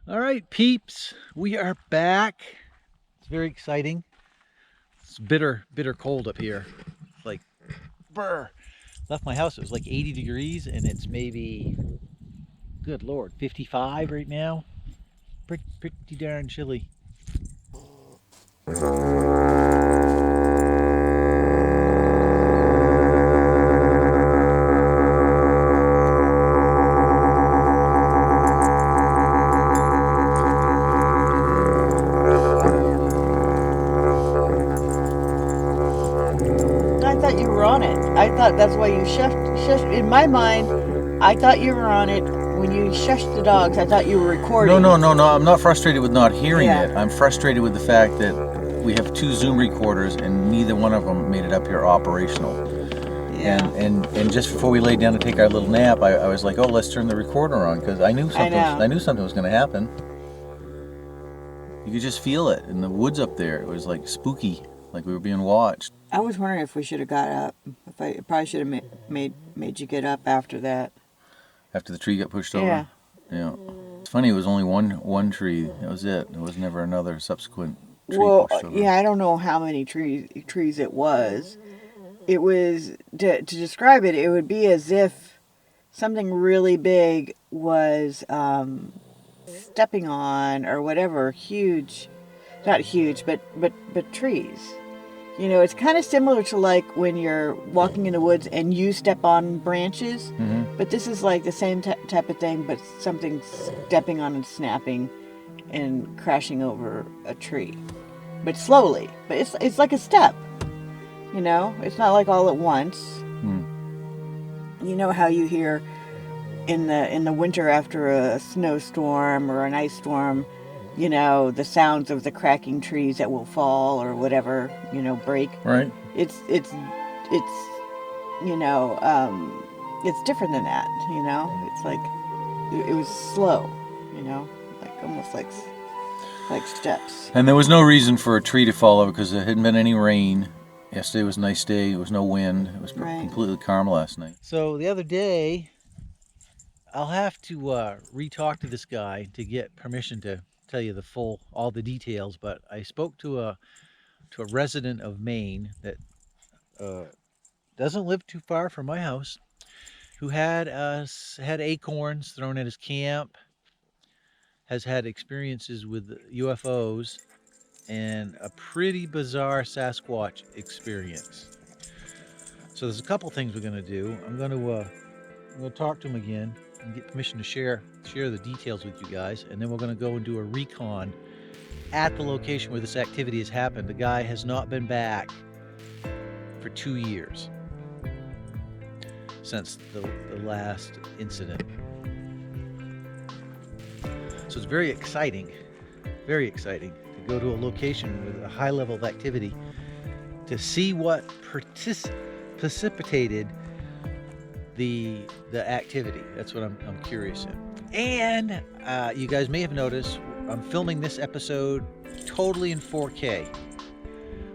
All right, peeps, we are back. It's very exciting. It's bitter cold up here. It's like, brr. Left my house, it was like 80 degrees, and it's maybe, good Lord, 55 right now. Pretty darn chilly. I thought you were on it. I thought that's why you shushed. In my mind, I thought you were on it when you shushed the dogs. I thought you were recording. No. I'm not frustrated with not hearing Yeah. it. I'm frustrated with the fact that we have 2 Zoom recorders and neither one of them made it up here operational. Yeah. And just before we laid down to take our little nap, I was like, oh, let's turn the recorder on, because I knew something was going to happen. You could just feel it in the woods up there. It was like spooky, like we were being watched. I was wondering if we should have got up. If I probably should have made you get up after that. After the tree got pushed over? Yeah. Yeah. It's funny, it was only one tree. That was it. There was never another subsequent tree pushed over. Yeah, I don't know how many trees it was. It was, to describe it, it would be as if something really big was stepping on, or whatever, huge, not huge, but trees. You know, it's kind of similar to like when you're walking in the woods and you step on branches, but this is like the same type of thing, but something stepping on and snapping and crashing over a tree, but slowly. But it's like a step. You know, it's not like all at once. You know how you hear in the winter after a snowstorm or an ice storm, you know, the sounds of the cracking trees that will fall or whatever, you know, break. Right. It's you know, it's different than that, you know. It's like it was slow, you know, like almost like steps. And there was no reason for a tree to fall over because there hadn't been any rain. Yesterday was a nice day. There was no wind. It was completely calm last night. So the other day, I'll have to re-talk to this guy to get permission to tell you all the details. But I spoke to a resident of Maine that doesn't live too far from my house, who had acorns thrown at his camp, has had experiences with UFOs, and a pretty bizarre Sasquatch experience. So there's a couple things we're going to do. I'm going to talk to him again and get permission to share the details with you guys, and then we're going to go and do a recon at the location where this activity has happened. The guy has not been back for 2 years since the last incident. So it's very exciting to go to a location with a high level of activity to see what precipitated the activity. That's what I'm curious in. And you guys may have noticed I'm filming this episode totally in 4K.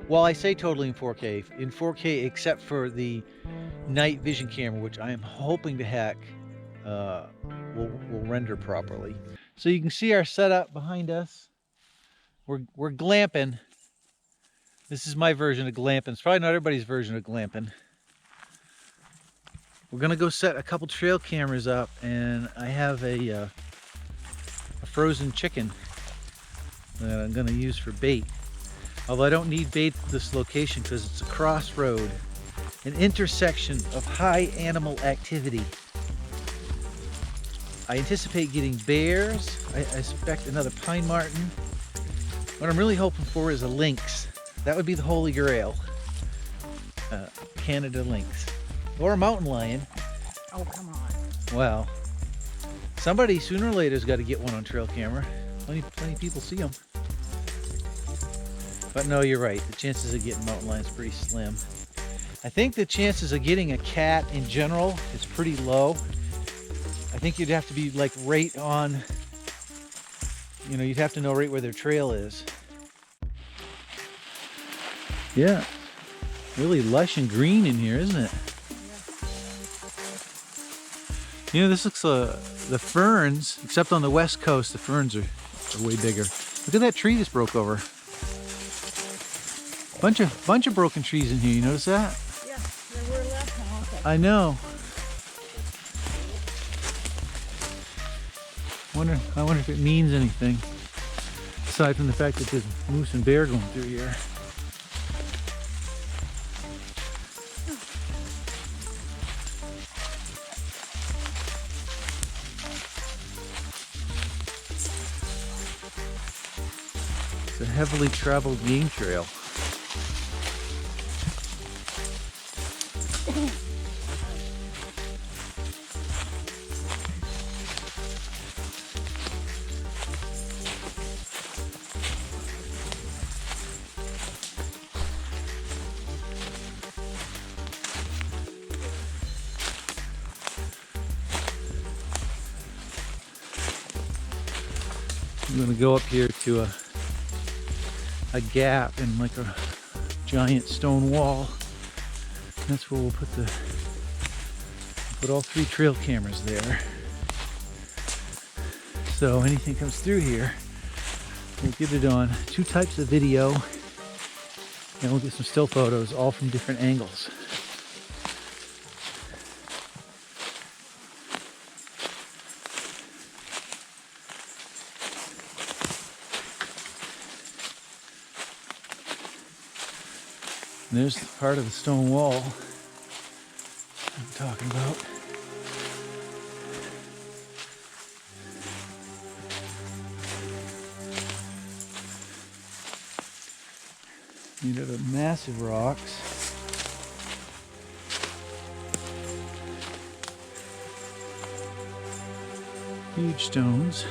Well, I say totally in 4K except for the night vision camera, which I am hoping to hack will render properly. So you can see our setup behind us. We're glamping. This is my version of glamping. It's probably not everybody's version of glamping. We're gonna go set a couple trail cameras up, and I have a frozen chicken that I'm gonna use for bait. Although I don't need bait at this location because it's a crossroad, an intersection of high animal activity. I anticipate getting bears. I expect another pine marten. What I'm really hoping for is a lynx. That would be the holy grail. Canada lynx. Or a mountain lion. Oh, come on. Well, somebody sooner or later has got to get one on trail camera. Plenty of people see them. But no, you're right. The chances of getting mountain lions are pretty slim. I think the chances of getting a cat in general is pretty low. I think you'd have to be like right on, you know, you'd have to know right where their trail is. Yeah, really lush and green in here, isn't it? You know, this looks the ferns, except on the west coast, the ferns are way bigger. Look at that tree just broke over. Bunch of broken trees in here. You notice that? Yeah, there were last time also. I know. I wonder if it means anything aside from the fact that there's moose and bear going through here. It's a heavily traveled game trail. I'm gonna go up here to a gap in like a giant stone wall. That's where we'll put all 3 trail cameras there. So anything comes through here, we'll get it on 2 types of video, and we'll get some still photos, all from different angles. And there's part of the stone wall I'm talking about. Made out of massive rocks. Huge stones.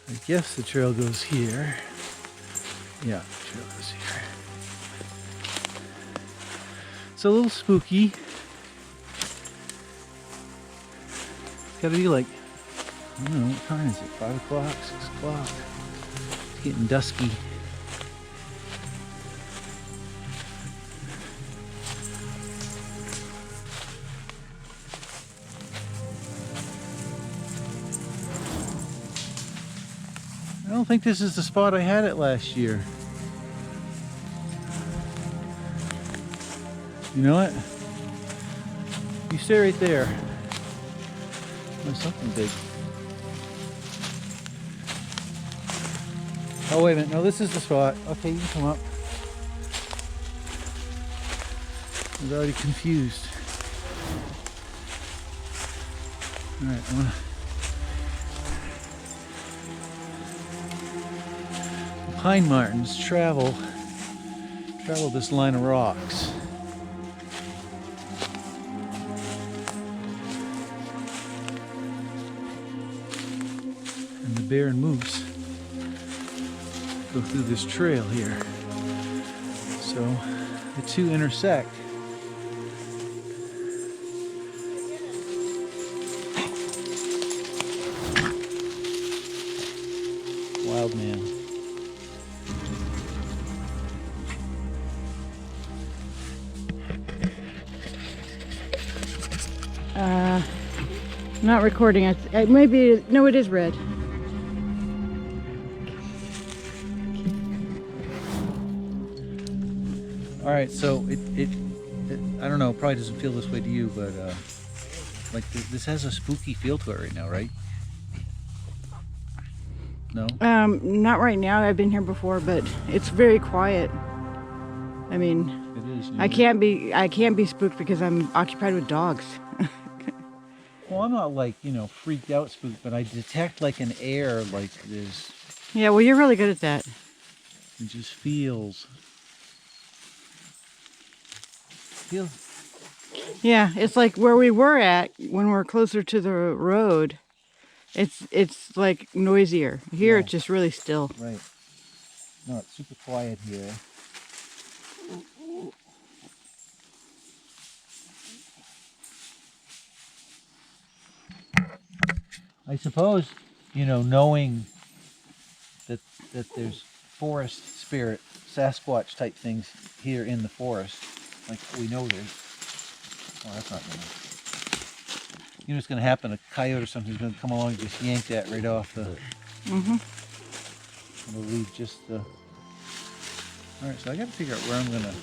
I guess the trail goes here. Yeah, the trail goes here. It's a little spooky. It's gotta be like, I don't know, what time is it? 5 o'clock, 6 o'clock? It's getting dusky. I don't think this is the spot I had it last year. You know what? You stay right there. There's something big. Oh, wait a minute. No, this is the spot. Okay, you can come up. I was already confused. Alright, I'm gonna... Pine martens travel this line of rocks. And the bear and moose go through this trail here. So the 2 intersect. Wild man. Not recording. Maybe no, it is red. All right, so it I don't know, it probably doesn't feel this way to you, but like this has a spooky feel to it right now, right? No? Not right now. I've been here before, but it's very quiet. I mean, It is. I can't be spooked because I'm occupied with dogs. Well, I'm not like, you know, freaked out spooked, but I detect like an air, like there's... Yeah, well, you're really good at that. It just feels... Yeah, it's like where we were at when we're closer to the road. It's like noisier. Here, Yeah. it's just really still. Right. No, it's super quiet here. I suppose, knowing that there's forest spirit, Sasquatch type things here in the forest, like we know there's. Oh, that's not gonna. It's gonna happen. A coyote or something's gonna come along and just yank that right off the. Mm-hmm. We'll leave just the. All right, so I got to figure out where I'm gonna.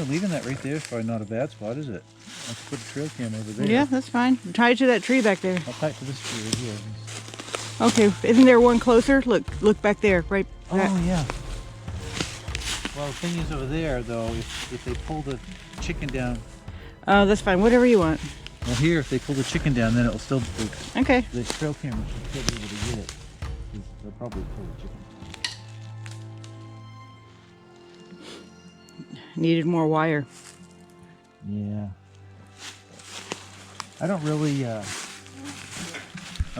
Leaving that right there is probably not a bad spot, is it? I can put a trail cam over there. Yeah, that's fine. Tie it to that tree back there. I'll tie it to this tree right here. Okay, isn't there one closer? Look back there, right back. Oh yeah. Well, the thing is over there, though, if they pull the chicken down. Oh, that's fine. Whatever you want. Well, here, if they pull the chicken down, then it'll still. Okay. The trail camera should still be able to get it. They'll probably pull the chicken. Needed more wire. Yeah. I don't really. I'm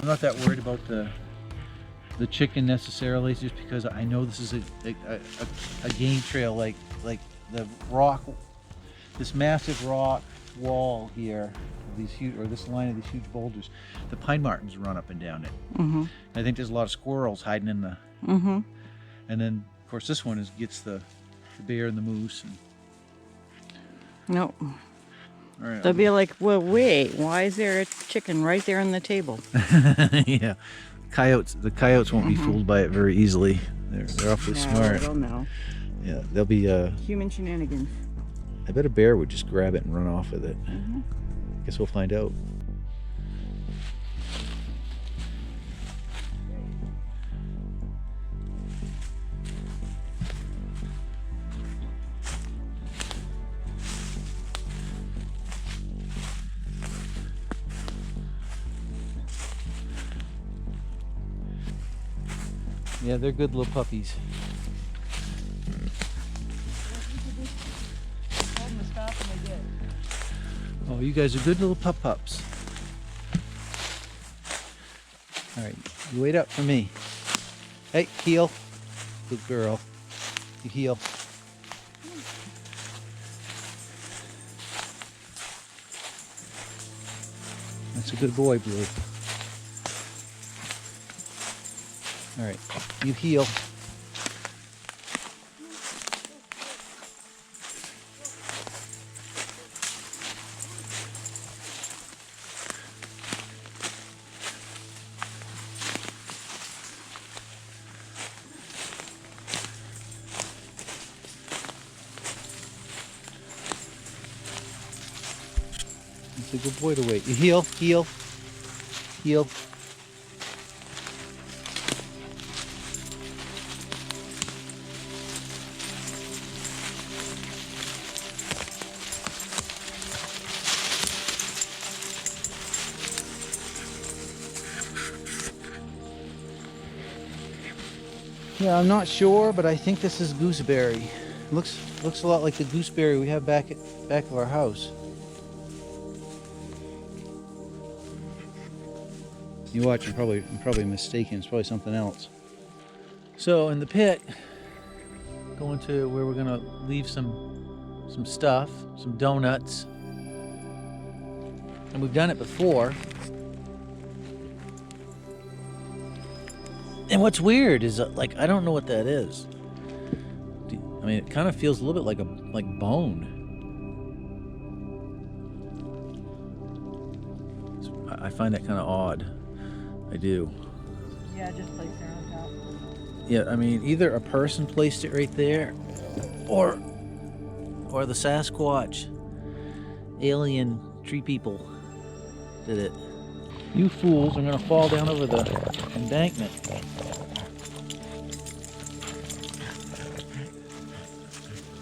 not that worried about the chicken necessarily, just because I know this is a game trail, like the rock, this massive rock wall here, these huge, or this line of these huge boulders. The pine martens run up and down it. Mm-hmm. I think there's a lot of squirrels hiding in the. Mm-hmm. And then, of course, this one gets the bear and the moose. And, No. all right. They'll be like, well, wait, why is there a chicken right there on the table? Yeah. The coyotes won't be fooled by it very easily. They're awfully smart. They'll know. Yeah, they'll be. Human shenanigans. I bet a bear would just grab it and run off with it. Mm-hmm. Guess we'll find out. Yeah, they're good little puppies. Oh, you guys are good little pups. All right, you wait up for me. Hey, heel. Good girl. You heel. That's a good boy, Blue. All right, you heel. It's a good boy to wait. You heel, heel, heel. Yeah, I'm not sure, but I think this is gooseberry. Looks a lot like the gooseberry we have back of our house. You watch, I'm probably mistaken. It's probably something else. So in the pit, going to where we're gonna leave some stuff, some donuts, and we've done it before. And what's weird is like I don't know what that is. I mean, it kind of feels a little bit like bone. I find that kind of odd. I do. Yeah, just place there on top. Yeah, I mean, either a person placed it right there, or the Sasquatch, alien tree people did it. You fools are gonna fall down over the embankment.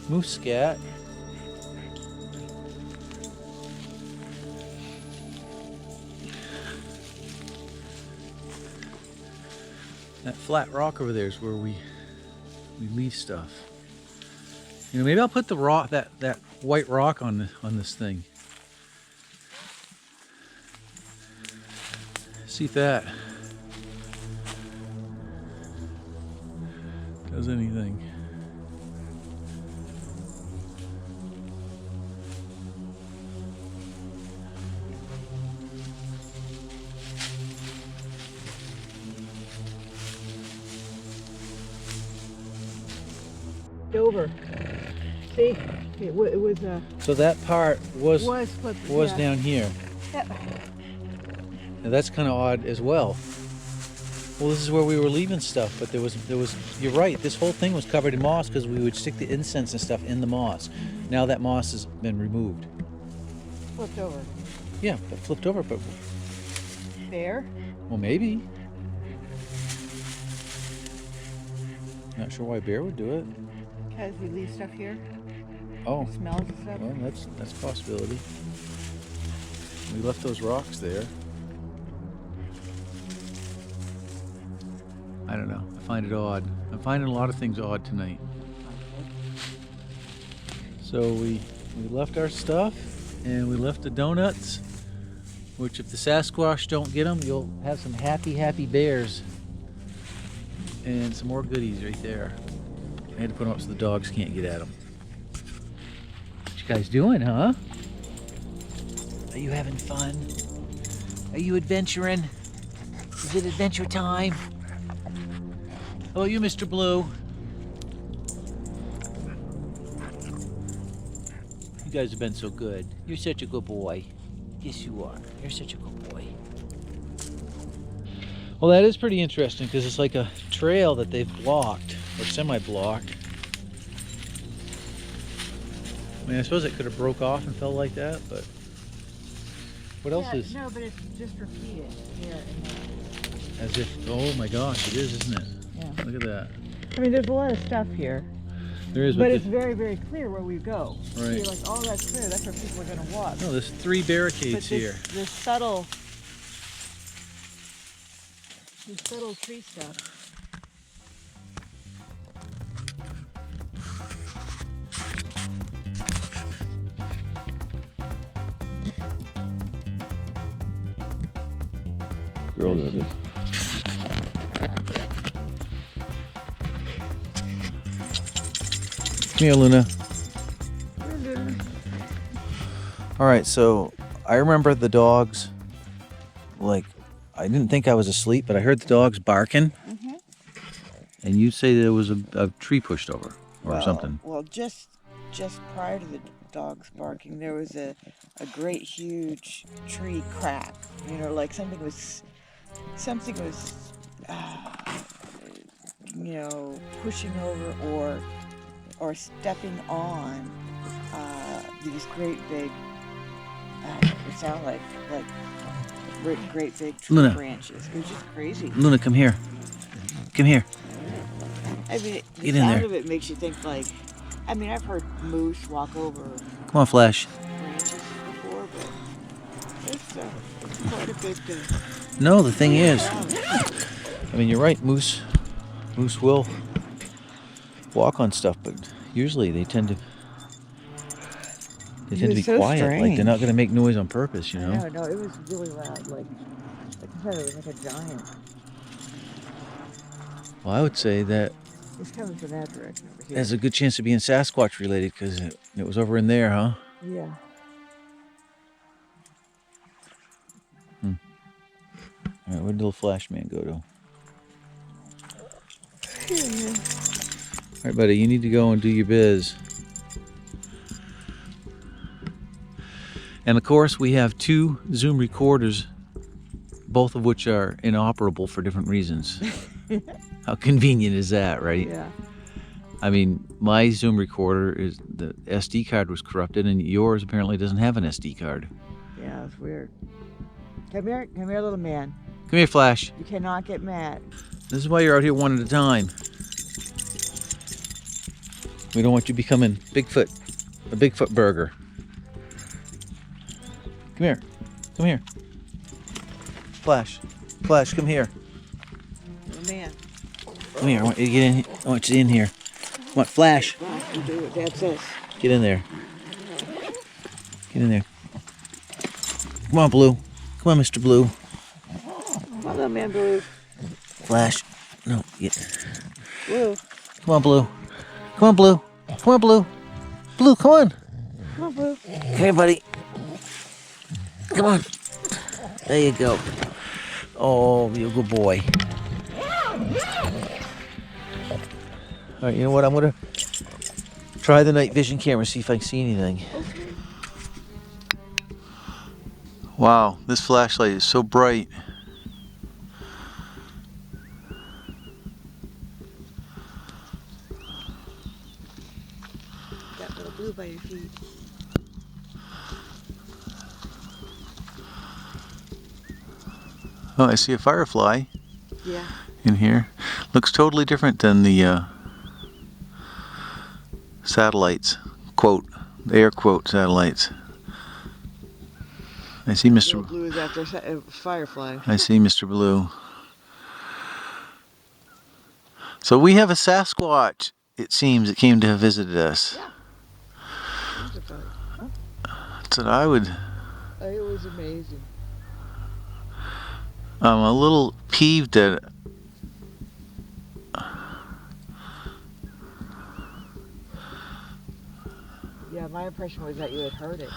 Moose scat. That flat rock over there is where we leave stuff. Maybe I'll put the rock, that white rock on this thing. See if that does anything. over. See, it was So that part was flipped. was down here. Yeah. Now that's kind of odd as well. Well, this is where we were leaving stuff, but there was. You're right. This whole thing was covered in moss because we would stick the incense and stuff in the moss. Now that moss has been removed. Flipped over. Yeah, but flipped over. But There. well, maybe. Not sure why a bear would do it. Because we leave stuff here. Oh, Smells and stuff. well, that's a possibility. We left those rocks there. I don't know. I find it odd. I'm finding a lot of things odd tonight. So we left our stuff and we left the donuts, which if the Sasquatch don't get them, you'll have some happy bears. And some more goodies right there. I had to put them up so the dogs can't get at them. What you guys doing, huh? Are you having fun? Are you adventuring? Is it adventure time? Hello, you, Mr. Blue. You guys have been so good. You're such a good boy. Yes, you are. You're such a good boy. Well, that is pretty interesting because it's like a trail that they've blocked or semi-blocked. I mean, I suppose it could have broke off and fell like that, but what else is? No, but it's just repeated here and there. As if, oh my gosh, it is, isn't it? Yeah. Look at that. I mean, there's a lot of stuff here. There is, But it's very, very clear where we go. Right. See, like all that's clear. That's where people are going to walk. No, there's 3 barricades But here. This subtle tree stuff. Girl does it. Come here, Luna. All right, so I remember the dogs, like, I didn't think I was asleep, but I heard the dogs barking. Mm-hmm. And you say there was a tree pushed over or something. Well, just prior to the dogs barking, there was a great huge tree crack. You know, like something was pushing over or stepping on these great big. It sounded like great big tree Luna. branches. It was just crazy. Luna, come here. Come here. I mean, the Get in sound there. of it makes you think like. I mean, I've heard moose walk over Come on, Flash. branches before, but it's quite a big thing. No, the thing is, I mean, you're right. Moose will walk on stuff, but usually they tend to be so quiet. Like strange. they're not going to make noise on purpose, you know. No, it was really loud. Like I said, it was like a giant. Well, I would say that It's coming from that direction over here. has a good chance of being Sasquatch related because it was over in there, huh? Yeah. All right, where did little Flash Man go to? All right, buddy, you need to go and do your biz. And of course, we have 2 Zoom recorders, both of which are inoperable for different reasons. How convenient is that, right? Yeah. I mean, my Zoom recorder is the SD card was corrupted, and yours apparently doesn't have an SD card. Yeah, it's weird. Come here, little man. Come here, Flash. You cannot get mad. This is why you're out here one at a time. We don't want you becoming Bigfoot, a Bigfoot burger. Come here. Come here. Flash. Flash, come here. Little man. Come here. I want you to get in. I want you in here. Come on, Flash. You do what Dad says. Get in there. Get in there. Come on, Blue. Come on, Mr. Blue. Come on, little man, Blue. Flash. No, get. Blue. Come on, Blue. Come on, Blue. Come on, Blue. Blue, come on. Come on, Blue. Come here, buddy. Come on. There you go. Oh, you're a good boy. All right, you know what? I'm gonna try the night vision camera, see if I can see anything. Okay. Wow, this flashlight is so bright. That little blue by your feet. Oh, I see a firefly Yeah. in here. Looks totally different than the satellites. Quote, air quote satellites. I see Little Mr. blue is after firefly. I see Mr. Blue. So we have a Sasquatch, it seems, that came to have visited us. Yeah. That's what I would. It was amazing. I'm a little peeved that. Yeah, my impression was that you had heard it.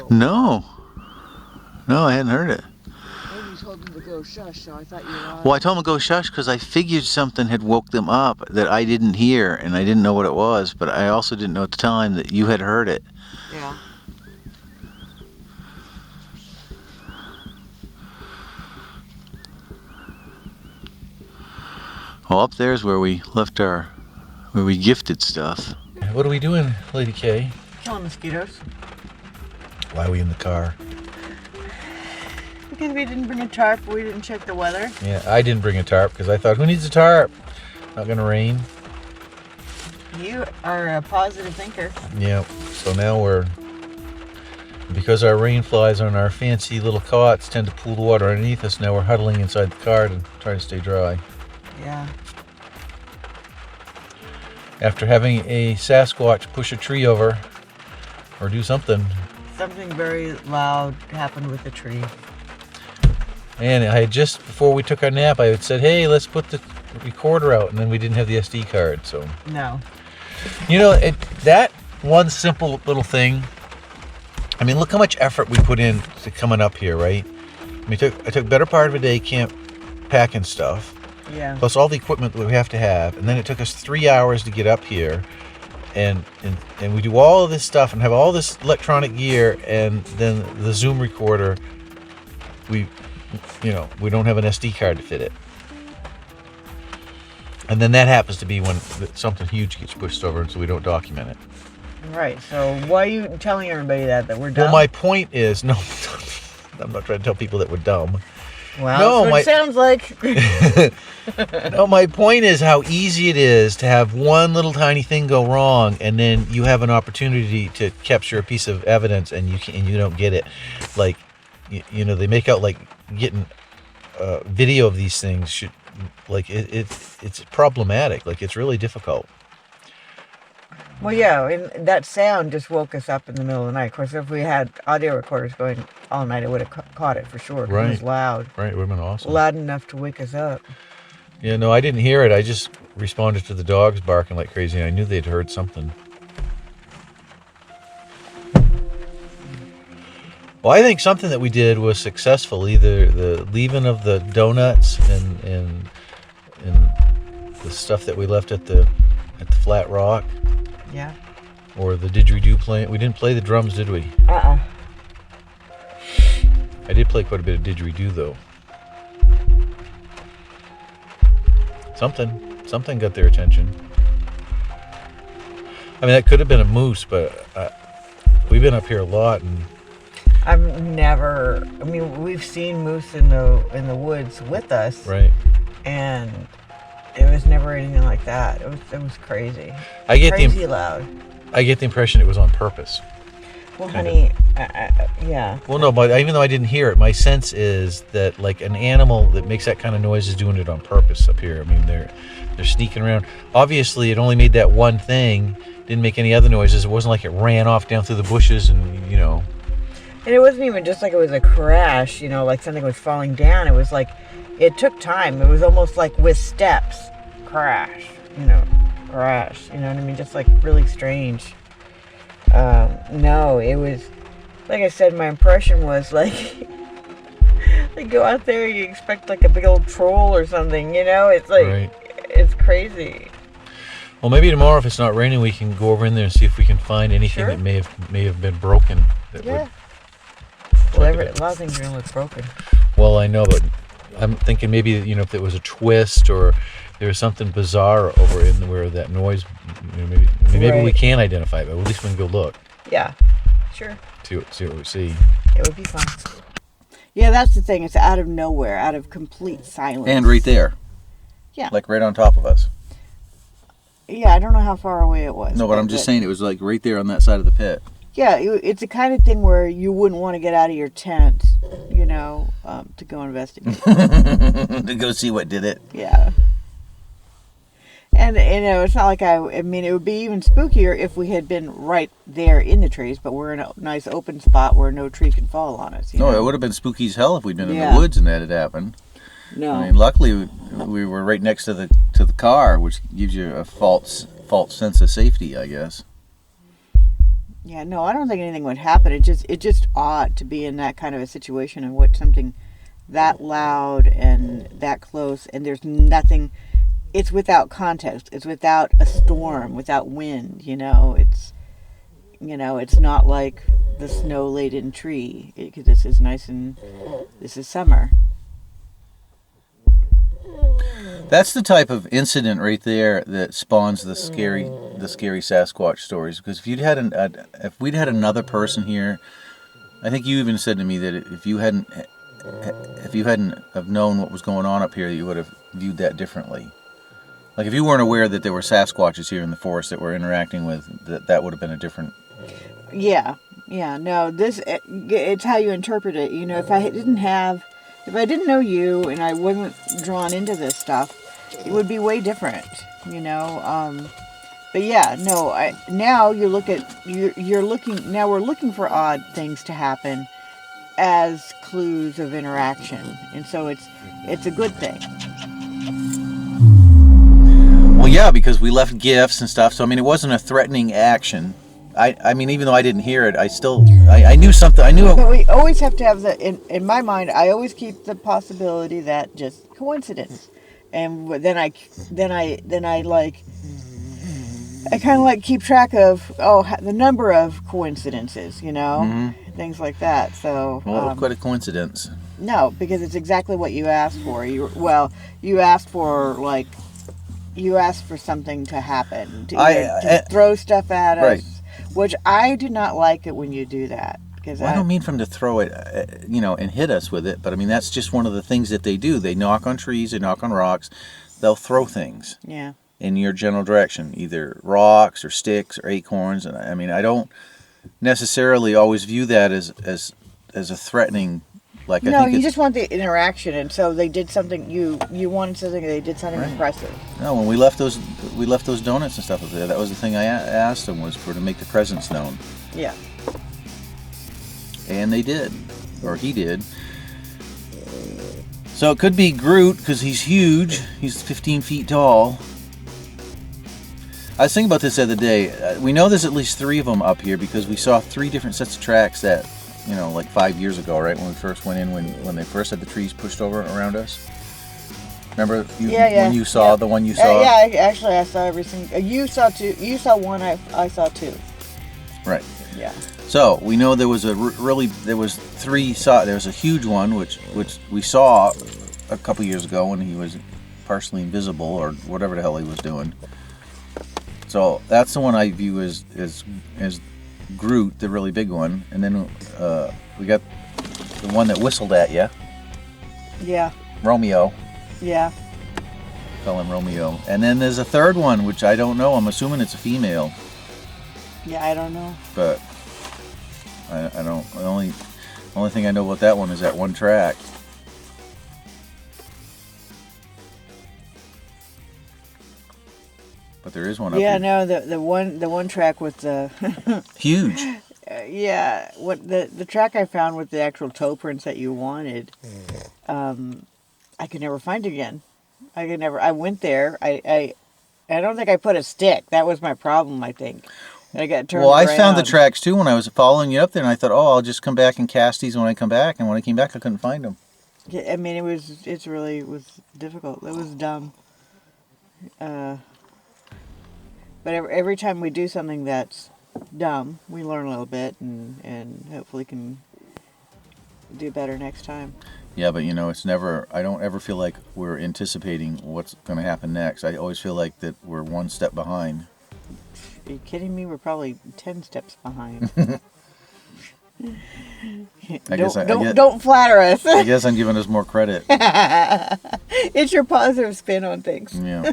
No, I hadn't heard it. And you told them to go shush, so I thought you were Well, I told them to go shush because I figured something had woke them up that I didn't hear, and I didn't know what it was, but I also didn't know at the time that you had heard it. Yeah. Well, up there's where we left where we gifted stuff. What are we doing, Lady K? Killing mosquitoes. Why are we in the car? Because we didn't bring a tarp, we didn't check the weather. Yeah, I didn't bring a tarp because I thought, who needs a tarp? Not gonna rain. You are a positive thinker. Yeah, so now because our rain flies on our fancy little cots tend to pool the water underneath us, now we're huddling inside the car to try to stay dry. Yeah. After having a Sasquatch push a tree over or do something. Something very loud happened with the tree. And I had just, before we took our nap, I had said, hey, let's put the recorder out, and then we didn't have the SD card, so. No. You know, that one simple little thing, I mean, look how much effort we put in to coming up here, right? I took better part of a day camp packing stuff. Yeah. Plus all the equipment that we have to have, and then it took us 3 hours to get up here, and we do all of this stuff and have all this electronic gear, and then the Zoom recorder, we don't have an SD card to fit it, and then that happens to be when something huge gets pushed over, and so we don't document it. Right. So why are you telling everybody that we're dumb? Well, my point is, no, I'm not trying to tell people that we're dumb. Well, No, that's what it sounds like. No, my point is how easy it is to have one little tiny thing go wrong, and then you have an opportunity to capture a piece of evidence, and you don't get it. Like, they make out like getting video of these things it's problematic. Like, it's really difficult. Well, yeah, and that sound just woke us up in the middle of the night. Of course, if we had audio recorders going all night, it would have caught it for sure. Right. It was loud. Right, it would have been awesome. Loud enough to wake us up. Yeah, no, I didn't hear it. I just responded to the dogs barking like crazy, and I knew they'd heard something. Well, I think something that we did was successful. Either the leaving of the donuts and the stuff that we left at the Flat Rock. Yeah. Or the didgeridoo playing. We didn't play the drums, did we? Uh-uh. I did play quite a bit of didgeridoo, though. Something got their attention. I mean, that could have been a moose, but we've been up here a lot, and we've seen moose in the woods with us. Right. And it was never anything like that. It was crazy. Crazy loud. I get the impression it was on purpose. Well, honey, yeah. Well, no, but even though I didn't hear it, my sense is that like an animal that makes that kind of noise is doing it on purpose up here. I mean, they're sneaking around. Obviously, it only made that one thing. Didn't make any other noises. It wasn't like it ran off down through the bushes and. And it wasn't even just like it was a crash, like something was falling down. It was like, it took time. It was almost like with steps. Crash, crash. You know what I mean? Just like really strange. No, it was, like I said, my impression was like, they go out there, you expect like a big old troll or something, It's like, Right. It's crazy. Well, maybe tomorrow, if it's not raining, we can go over in there and see if we can find anything Sure. that may have been broken. That Yeah. would. Well, a lot of things are gonna look broken. Well, I know, but I'm thinking maybe, you know, if there was a twist or there was something bizarre over in where that noise, you know, maybe we Right. can identify it, but at least we can go look, Yeah. Sure. see what we see. It would be fun. Yeah, that's the thing. It's out of nowhere, out of complete silence. And right there. Yeah. Like right on top of us. Yeah, I don't know how far away it was. No, but I'm just saying it was like right there on that side of the pit. Yeah, it's the kind of thing where you wouldn't want to get out of your tent, you know, to go investigate. To go see what did it. Yeah. And, you know, it's not like I mean, it would be even spookier if we had been right there in the trees, but we're in a nice open spot where no tree can fall on us. No, know? it would have been spooky as hell if we'd been in Yeah. the woods and that had happened. No. I mean, luckily we were right next to the car, which gives you a false sense of safety, I guess. Yeah, no, I don't think anything would happen. It's just odd to be in that kind of a situation in which something that loud and that close, and there's nothing. It's without context. It's without a storm, without wind. You know, it's not like the snow-laden tree because this is nice and this is summer. That's the type of incident right there that spawns the scary Sasquatch stories. Because if we'd had another person here, I think you even said to me that if you hadn't have known what was going on up here, you would have viewed that differently. Like if you weren't aware that there were Sasquatches here in the forest that we're interacting with, that would have been a different. Yeah. No, it's how you interpret it. You know, if I didn't know you and I wasn't drawn into this stuff, it would be way different, you know. But yeah, no. Now you look at you're looking. Now we're looking for odd things to happen as clues of interaction, and so it's a good thing. Well, yeah, because we left gifts and stuff. So I mean, it wasn't a threatening action. I mean, even though I didn't hear it, I knew something. I knew it. But we always have to have in my mind. I always keep the possibility that just coincidence, and then I kind of like keep track of the number of coincidences, you know, things like that. So Well, it was quite a coincidence. No, because it's exactly what you asked for. You asked for something to happen, to throw stuff at us. Right. Which I do not like it when you do that. Well, I don't mean for them to throw it, and hit us with it, but I mean that's just one of the things that they do. They knock on trees, they knock on rocks, they'll throw things in your general direction, either rocks or sticks or acorns. And I mean, I don't necessarily always view that as a threatening. Like no, I think you just want the interaction, and so they did something. You wanted something. They did something impressive. No, when we left those donuts and stuff up there, that was the thing I asked them was to make the presence known. Yeah. And they did, or he did. So it could be Groot because he's huge. He's 15 feet tall. I was thinking about this the other day. We know there's at least 3 of them up here because we saw 3 different sets of tracks that, like 5 years ago, right? When we first went in, when they first had the trees pushed over around us. Remember when you saw the one you saw? Actually, I saw every single. You saw 2. You saw 1. I saw 2. Right. Yeah. So we know there was there was 3. There was a huge one which we saw a couple years ago when he was partially invisible or whatever the hell he was doing. So that's the one I view as Groot, the really big one, and then we got the one that whistled at you. Yeah. Romeo. Yeah. Call him Romeo. And then there's a third one, which I don't know. I'm assuming it's a female. Yeah, I don't know. But I don't. The only thing I know about that one is that one track. But there is one up here. No, the one track with the Huge. what the track I found with the actual toe prints that you wanted, I could never find again. I went there. I don't think I put a stick. That was my problem, I think. I got turned Well, I around. found the tracks too when I was following you up there, and I thought, I'll just come back and cast these when I come back. And when I came back, I couldn't find them. Yeah, I mean, it was difficult. It was dumb. But every time we do something that's dumb, we learn a little bit and hopefully can do better next time. Yeah, but it's never, I don't ever feel like we're anticipating what's going to happen next. I always feel like that we're one step behind. Are you kidding me? We're probably 10 steps behind. Don't flatter us. I guess I'm giving us more credit. It's your positive spin on things. Yeah.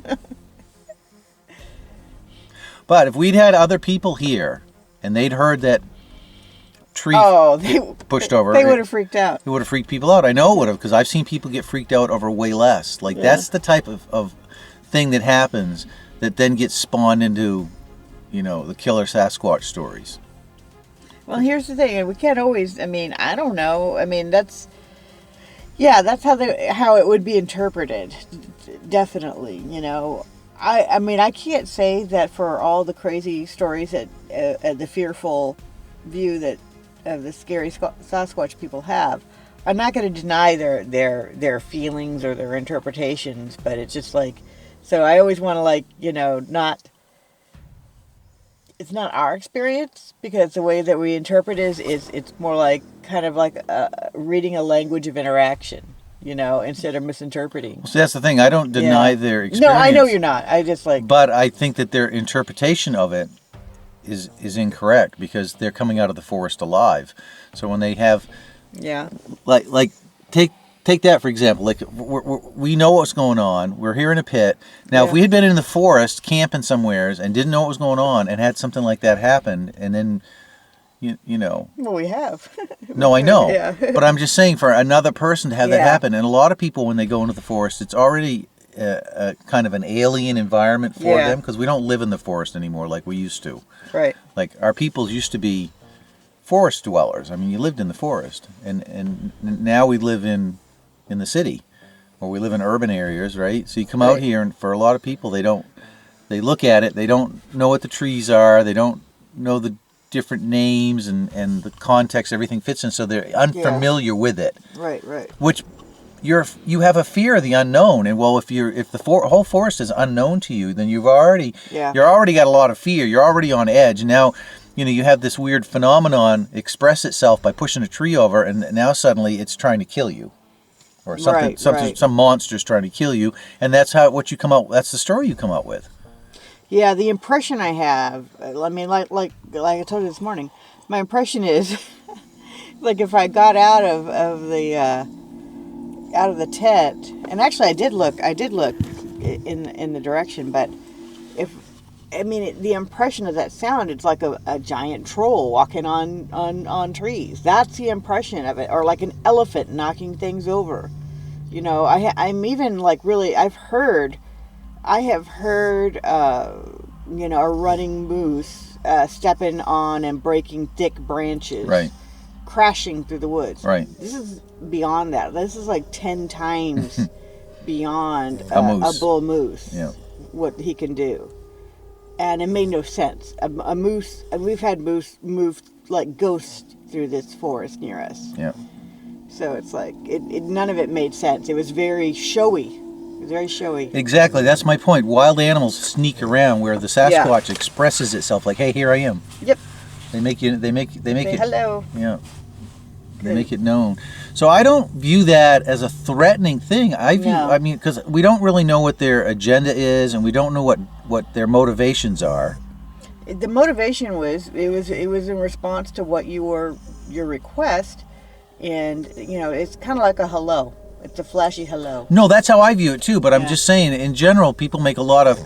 But if we'd had other people here and they'd heard that tree pushed over, they would have freaked out. It would have freaked people out. I know it would have, because I've seen people get freaked out over way less. Like, that's the type of thing that happens that then gets spawned into, the killer Sasquatch stories. Well, here's the thing. We can't always, I don't know. That's how it would be interpreted. Definitely, I can't say that for all the crazy stories that the fearful view that of the scary Sasquatch people have. I'm not going to deny their feelings or their interpretations, but it's just like, so I always want to not. It's not our experience, because the way that we interpret it's more like kind of like reading a language of interaction, instead of misinterpreting. So that's the thing. I don't deny their experience. No, I know you're not. I just But I think that their interpretation of it is incorrect, because they're coming out of the forest alive. So when they have, like take that for example. Like we know what's going on. We're here in a pit. Now, if we had been in the forest camping somewheres and didn't know what was going on and had something like that happen, and then well, we have. No, I know. Yeah. But I'm just saying, for another person to have that happen, and a lot of people when they go into the forest, it's already kind of an alien environment for them, because we don't live in the forest anymore like we used to. Right. Like, our peoples used to be forest dwellers. You lived in the forest, and now we live in the city, or we live in urban areas, right? So you come out here, and for a lot of people, they look at it, they don't know what the trees are, they don't know the different names and the context everything fits in, so they're unfamiliar with it. Right. Which you have a fear of the unknown, and well, if the whole forest is unknown to you, then you're already got a lot of fear. You're already on edge. Now, you have this weird phenomenon express itself by pushing a tree over, and now suddenly it's trying to kill you, or something. Some monster's trying to kill you, and that's what you come out. That's the story you come out with. Yeah, the impression I have. Like I told you this morning, my impression is like if I got out of the tent, and actually I did look in the direction, but the impression of that sound, it's like a giant troll walking on trees. That's the impression of it, or like an elephant knocking things over. I'm even like really, I have heard a running moose stepping on and breaking thick branches. Right. Crashing through the woods. Right. This is beyond that. This is like 10 times beyond a bull moose. Yeah. What he can do. And it made no sense. A moose, we've had moose move like ghosts through this forest near us. Yeah. So it's like, none of it made sense. It was very showy. It was very showy. Exactly. That's my point. Wild animals sneak around where the Sasquatch expresses itself like, hey, here I am. Yep. They make it. Hello. Yeah. They make it known. So I don't view that as a threatening thing. Because we don't really know what their agenda is, and we don't know what their motivations are. The motivation was in response to what your request, and it's kind of like a hello. It's a flashy hello. No, that's how I view it too. But I'm just saying, in general, people make a lot of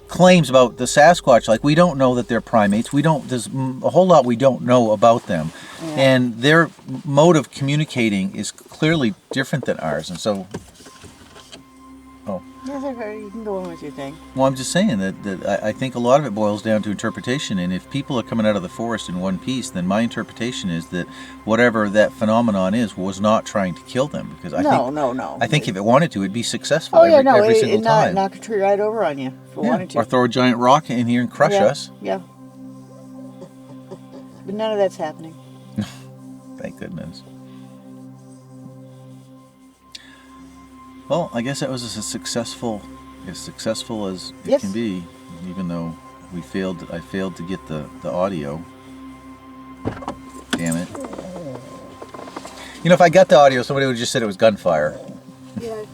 claims about the Sasquatch. Like, we don't know that they're primates. There's a whole lot we don't know about them. Yeah. And their mode of communicating is clearly different than ours. And so, Yes, okay. You can go on with your thing. Well, I'm just saying that I think a lot of it boils down to interpretation. And if people are coming out of the forest in one piece, then my interpretation is that whatever that phenomenon is was not trying to kill them. Because No. I think if it wanted to, it'd be successful every single time. Knock a tree right over on you if it wanted to. Or throw a giant rock in here and crush us. Yeah. But none of that's happening. Thank goodness. Well, I guess that was as successful as it can be, even though I failed to get the audio. Damn it. You know, if I got the audio, somebody would have just said it was gunfire. Yeah.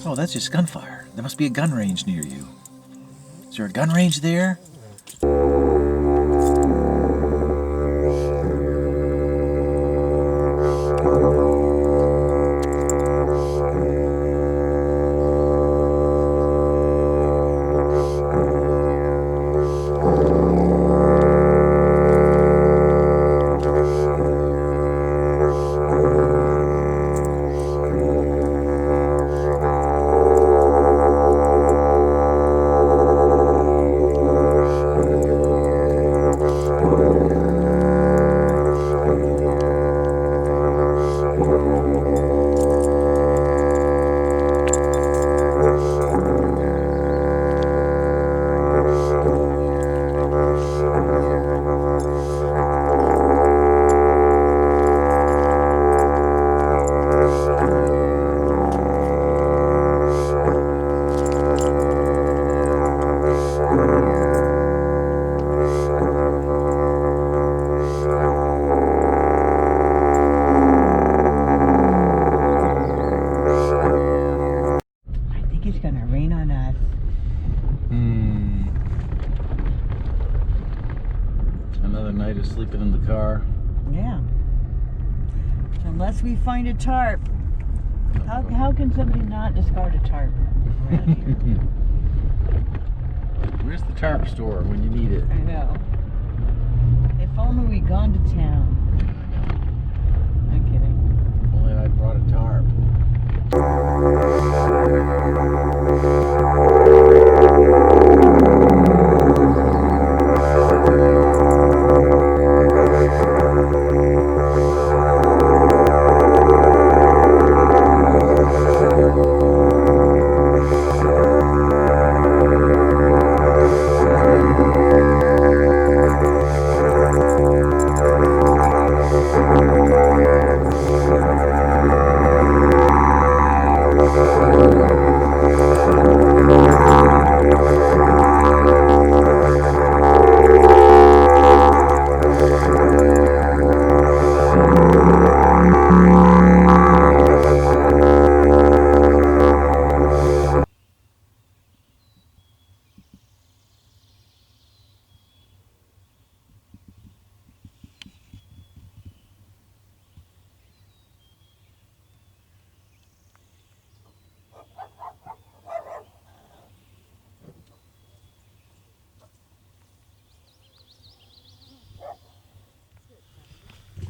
Oh, that's just gunfire. There must be a gun range near you. Is there a gun range there? Sleeping in the car. Yeah. Unless we find a tarp. How can somebody not discard a tarp around here? Where's the tarp store when you need it? I know. If only we'd gone to town. I'm kidding. If only I brought a tarp.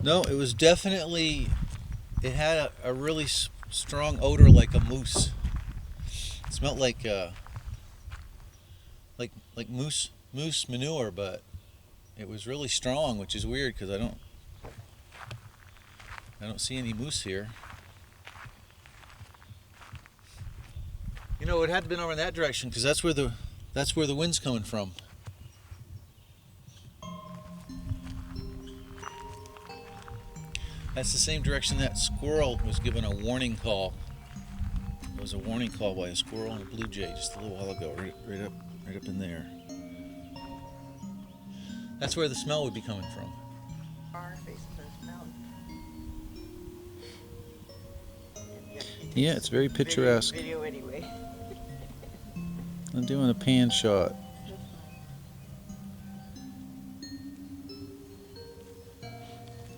No, it was definitely, it had a really strong odor like a moose. It smelled like moose manure, but it was really strong, which is weird because I don't see any moose here. You know, it had to been over in that direction because that's where the wind's coming from. That's the same direction that squirrel was given a warning call. There was a warning call by a squirrel and a blue jay just a little while ago, right up in there. That's where the smell would be coming from. Yeah, it's very picturesque. Video anyway. I'm doing a pan shot.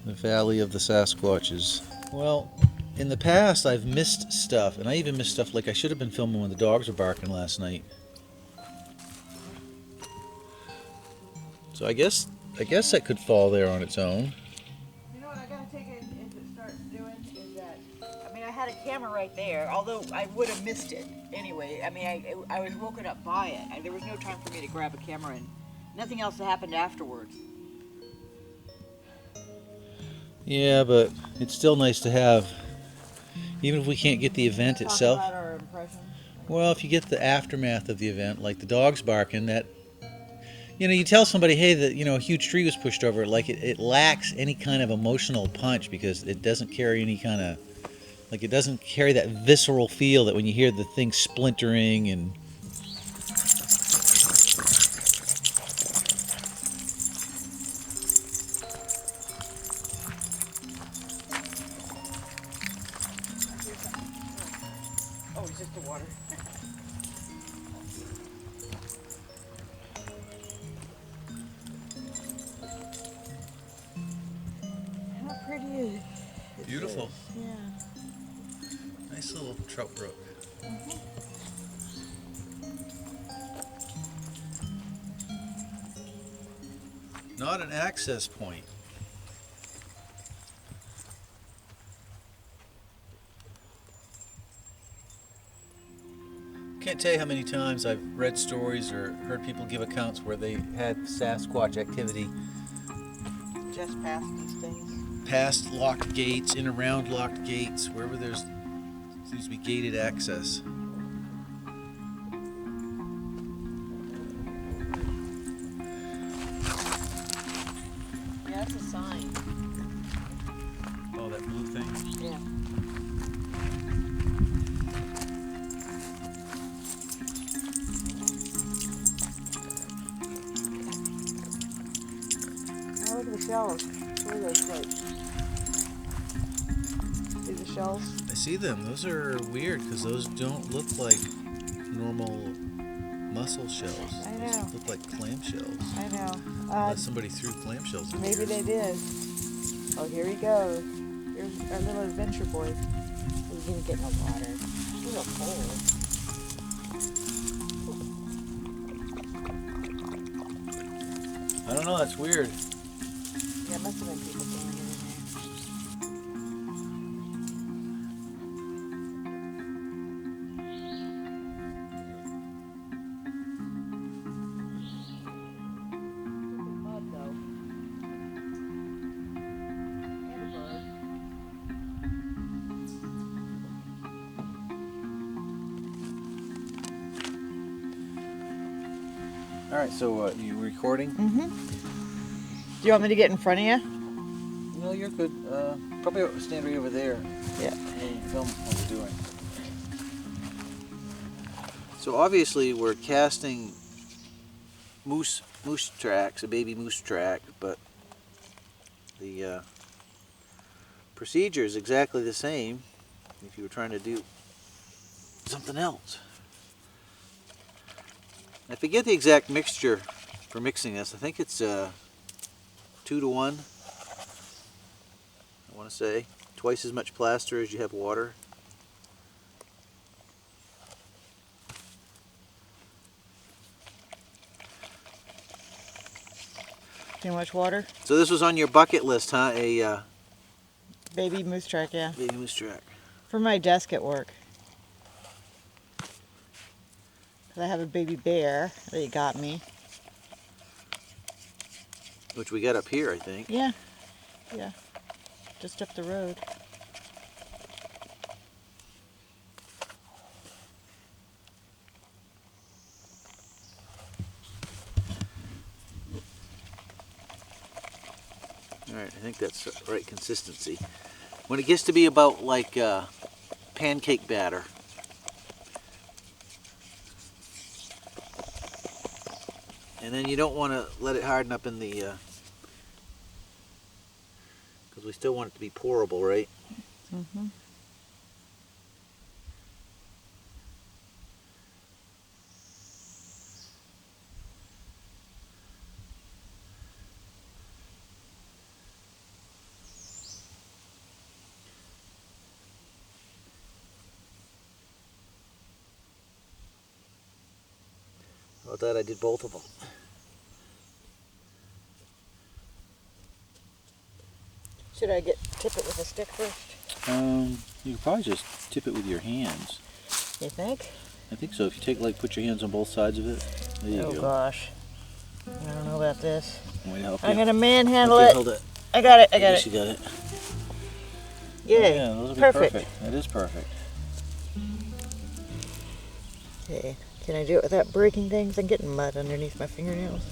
The Valley of the Sasquatches. Well, in the past I've missed stuff, and I even missed stuff like I should have been filming when the dogs were barking last night. So I guess that could fall there on its own. You know what I gotta take it and start doing is that, I mean, I had a camera right there, although I would have missed it anyway. I mean, I was woken up by it. There was no time for me to grab a camera, and nothing else happened afterwards. Yeah, but it's still nice to have, even if we can't get the event itself. Talk about our impressions. Well, if you get the aftermath of the event, like the dogs barking, that, you know, you tell somebody, hey, that, you know, a huge tree was pushed over, like it lacks any kind of emotional punch because it doesn't carry any kind of, like it doesn't carry that visceral feel that when you hear the thing splintering and It's just the water. How pretty is it? Beautiful. Yeah. Nice little trout brook. Not an access point. Can't tell you how many times I've read stories or heard people give accounts where they had Sasquatch activity Just past these things. past locked gates, in around locked gates, wherever there's seems to be gated access. Yeah, that's a sign. Oh, that blue thing? Yeah. Oh, look at the shells. What are those like? See the shells? I see them. Those are weird because those don't look like normal mussel shells. I know. Those look like clam shells. I know. Unless somebody threw clam shells in Maybe here. they did. Oh, here he goes. Here's our little adventure boy. He's gonna get in the water. He's a cold. I don't know. That's weird. Yeah, it must have been people throwing it in there. Mud, though. And a bird. All right. So you recording? Mm-hmm. Do you want me to get in front of you? No, you're good. Probably stand right over there. Yeah. And film what we're doing. So obviously we're casting moose tracks, a baby moose track, but the procedure is exactly the same if you were trying to do something else. I forget the exact mixture for mixing this. I think it's 2 to 1. I want to say twice as much plaster as you have water. Too much water? So this was on your bucket list, huh? A Baby moose track, yeah. baby moose track. For my desk at work. Because I have a baby bear that he got me. Which we got up here, I think. Yeah. Yeah. Just up the road. Alright, I think that's the right consistency. When it gets to be about like pancake batter, and then you don't want to let it harden up in the because we still want it to be pourable, right? Mm-hmm. How about that? I did both of them. Should I tip it with a stick first? You could probably just tip it with your hands. You think? I think so. If you put your hands on both sides of it. There you Oh go. gosh. I don't know about this. Want me to help I'm you? gonna manhandle Okay, it. hold it. I got it. I got Yes, it. you got it. Yay. Yeah, those will be Perfect. perfect. That is perfect. Okay. Can I do it without breaking things? I'm getting mud underneath my fingernails.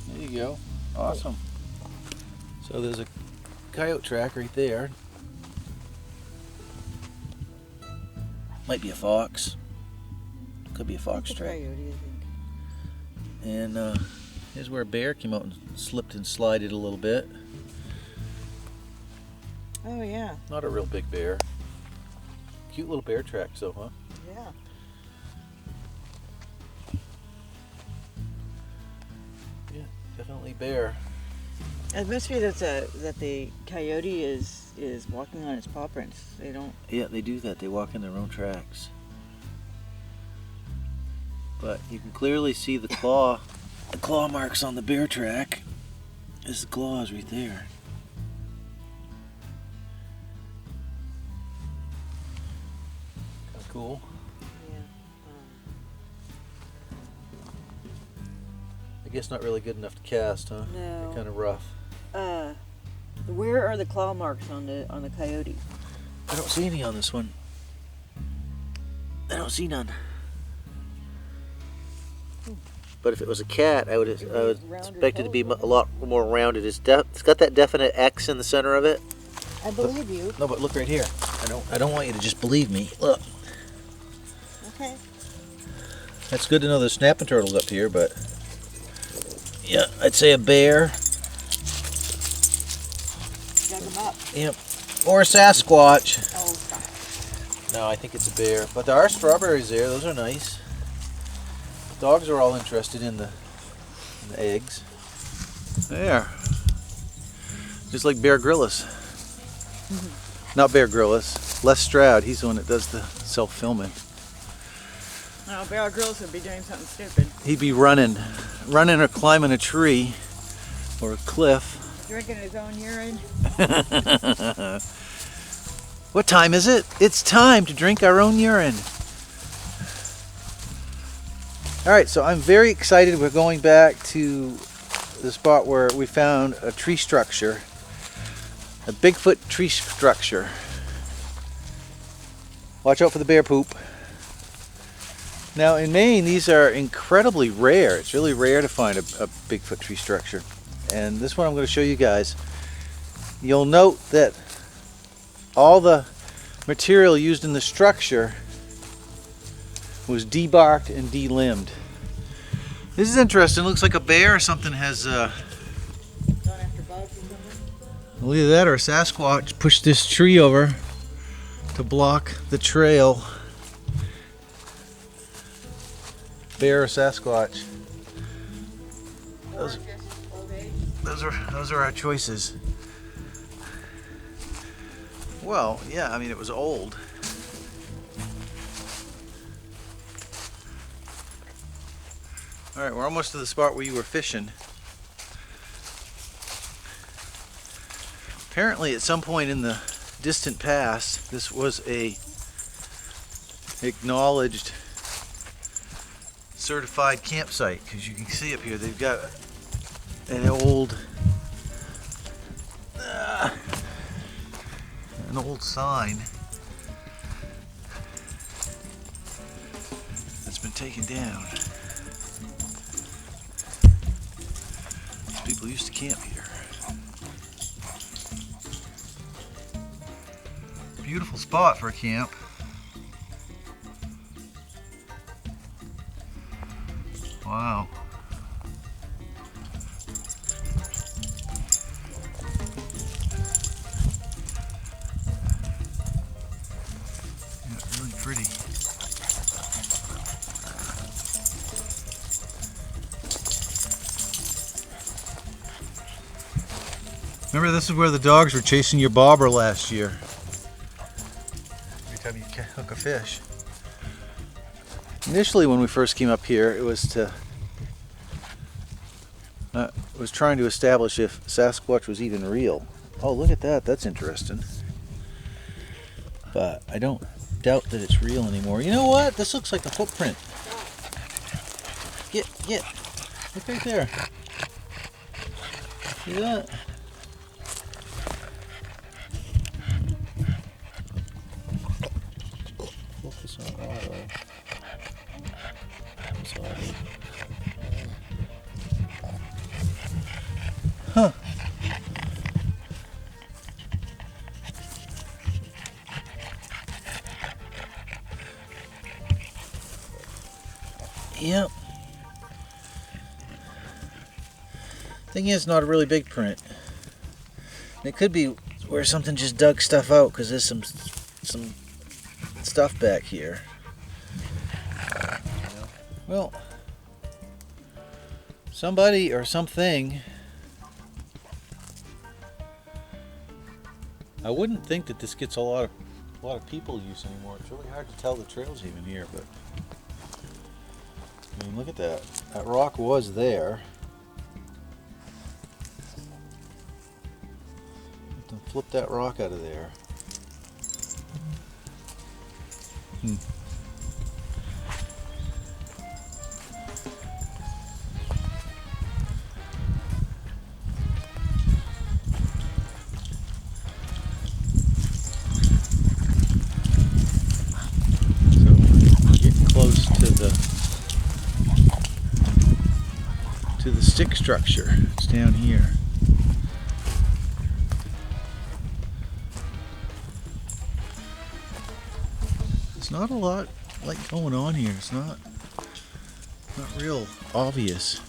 There you go. Awesome. So there's a coyote track right there. Might be a fox. Could be a fox track. Coyote, I think. And here's where a bear came out and slipped and slided a little bit. Oh yeah. Not a real big bear. Cute little bear tracks, though, huh? Yeah. Yeah, definitely bear. It must be that the coyote is walking on its paw prints. They don't. Yeah, they do that. They walk in their own tracks. But you can clearly see the claw marks on the bear track. There's the claws right there. Kind of cool. Yeah. I guess not really good enough to cast, huh? No. They're kind of rough. Where are the claw marks on the coyote? I don't see any on this one. I don't see none. But if it was a cat, I would expect it to be a lot more rounded. It's got that definite X in the center of it. I believe you. No, but look right here. I don't want you to just believe me. Look. Okay. That's good to know there's snapping turtles up here, but yeah, I'd say a bear. Dug them up. Yep. Or a Sasquatch. Oh, stop. No, I think it's a bear. But there are strawberries there. Those are nice. Dogs are all interested in the eggs. There. Just like Bear Grylls. Not Bear Grylls. Les Stroud. He's the one that does the self-filming. No, Bear Grylls would be doing something stupid. He'd be running or climbing a tree or a cliff. Drinking his own urine. What time is it? It's time to drink our own urine. All right, so I'm very excited. We're going back to the spot where we found a tree structure, a Bigfoot tree structure. Watch out for the bear poop. Now in Maine, these are incredibly rare. It's really rare to find a Bigfoot tree structure. And this one I'm going to show you guys. You'll note that all the material used in the structure was debarked and delimbed. This is interesting. It looks like a bear or something has Gone after bugs or something? well, either that or a Sasquatch pushed this tree over to block the trail. Bear or Sasquatch. Those are our choices. Well, yeah, I mean it was old. All right, we're almost to the spot where you were fishing. Apparently, at some point in the distant past, this was a acknowledged certified campsite, because you can see up here they've got an old sign that's been taken down. People used to camp here. Beautiful spot for a camp. Wow. Yeah, really pretty. Remember, this is where the dogs were chasing your bobber last year. Every time you hook a fish. Initially, when we first came up here, it was trying to establish if Sasquatch was even real. Oh, look at that. That's interesting. But I don't doubt that it's real anymore. You know what? This looks like a footprint. Get. Look right there. See that? Focus on auto. That's auto. Huh. Yep. Thing is, not a really big print. And it could be where something just dug stuff out, because there's some stuff back here. Well, somebody or something. I wouldn't think that this gets a lot of people use anymore. It's really hard to tell the trails even here, but I mean, look at that. That rock was there. Flip that rock out of there. Close to the stick structure. It's down here. It's not a lot like going on here. It's not real obvious.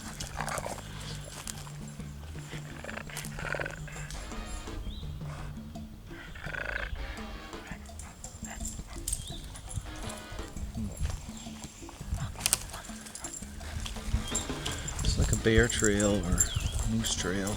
It's like a bear trail or moose trail.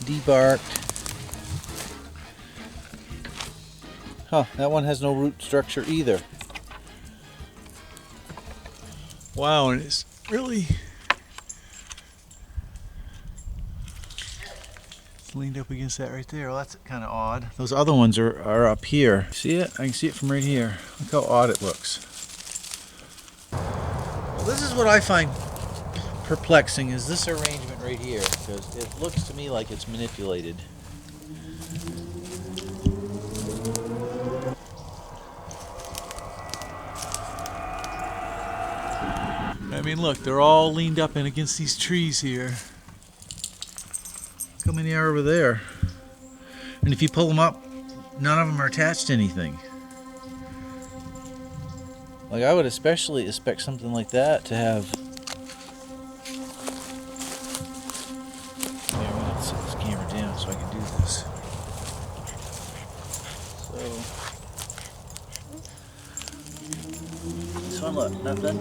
Debarked. Huh, that one has no root structure either. Wow, and it's really leaned up against that right there. Well, that's kind of odd. Those other ones are up here. See it? I can see it from right here. Look how odd it looks. Well, this is what I find perplexing, is this arrangement right here, because it looks to me like it's manipulated. I mean, look, they're all leaned up in against these trees here. Look how many are over there. And if you pull them up, none of them are attached to anything. Like, I would especially expect something like that to have... Yeah, I'm gonna set this camera down so I can do this. So... this one, look, nothing.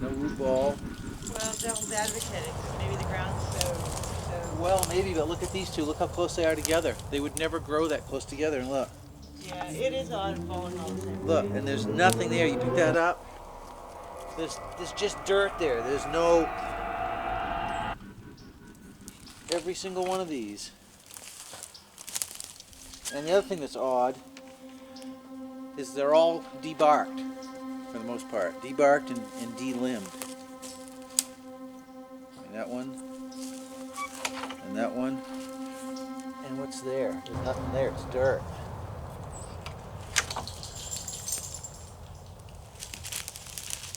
No root ball. Well, devil's advocating. Maybe the ground's so... Well, maybe, but look at these two. Look how close they are together. They would never grow that close together. And look. Yeah, it is odd falling all the same. Look, and there's nothing there. You pick that up. There's just dirt there. There's no... every single one of these. And the other thing that's odd is they're all debarked, for the most part. Debarked and de-limbed. And that one. And that one. And what's there? There's nothing there. It's dirt.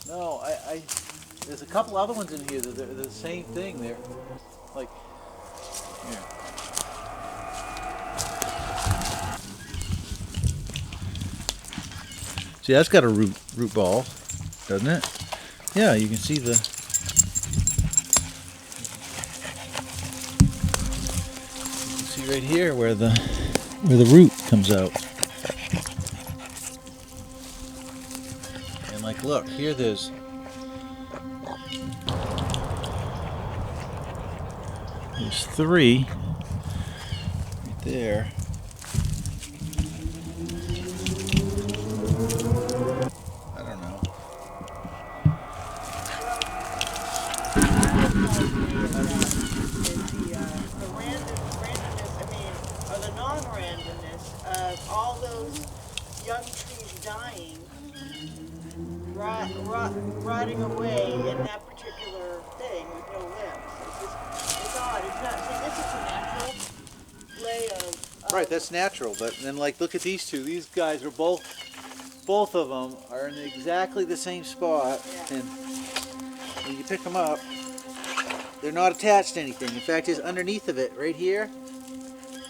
No, there's a couple other ones in here that they're the same thing. They're like, here. See, that's got a root ball, doesn't it? Yeah, you can see the... you can see right here where the root comes out. And like, look, here there's... there's three right there. I don't know. The randomness, I mean, or the non-randomness of all those young trees dying, rotting away in that particular thing with no limbs. It's odd. It's not. See, this is a natural lay of. Right, that's natural. But then, like, look at these two. These guys are both of them are in exactly the same spot, Yeah. and when you pick them up, They're not attached to anything. In fact, it's underneath of it, right here.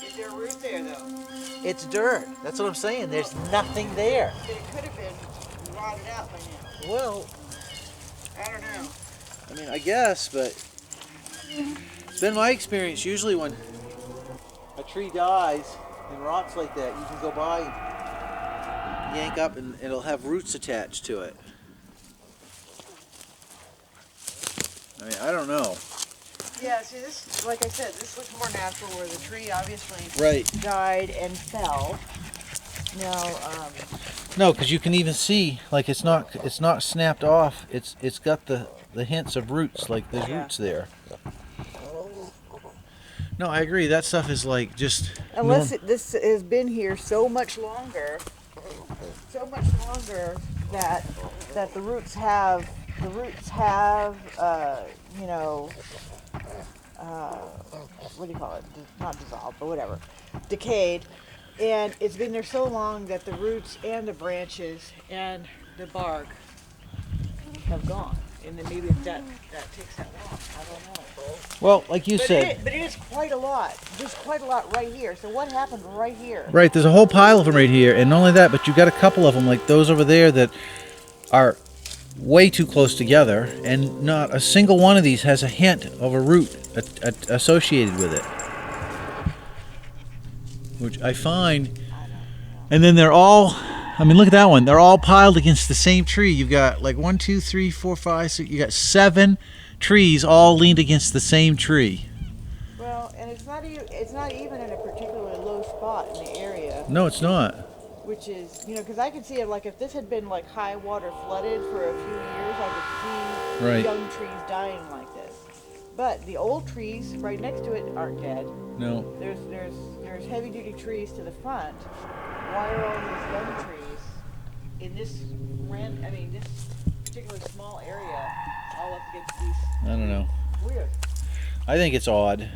Is there a root there though? It's dirt. That's what I'm saying. There's nothing there. It could have been rotted out by now. Well, I don't know. I mean, I guess, but it's been my experience. Usually when a tree dies and rots like that, you can go by and yank up and it'll have roots attached to it. I mean, I don't know. Yeah, see this, like I said, this looks more natural where the tree obviously died and fell. Now, no, because you can even see, like it's not snapped off. It's got the hints of roots, like there's roots there. No, I agree. That stuff is like just. unless this has been here so much longer that the roots have you know, what do you call it? Not dissolved, but whatever, decayed. And it's been there so long that the roots and the branches and the bark have gone. And then maybe that takes that long. I don't know. Well, like you said. But it is quite a lot. There's quite a lot right here. So what happened right here? Right, there's a whole pile of them right here, and not only that, but you got a couple of them like those over there that are way too close together, and not a single one of these has a hint of a root associated with it, which I find. And then they're all, I mean, look at that one. They're all piled against the same tree. You've got like 1, 2, 3, 4, 5, 6. You got 7 trees all leaned against the same tree. Well, and it's not even in a particularly low spot in the area. No, it's not. Which is, you know, because I could see it, like if this had been like high water flooded for a few years, I could see young trees dying like this. But the old trees right next to it aren't dead. No. There's heavy duty trees to the front. Why are all these young trees in this this particularly small area all up against these? I don't know. Weird. I think it's odd.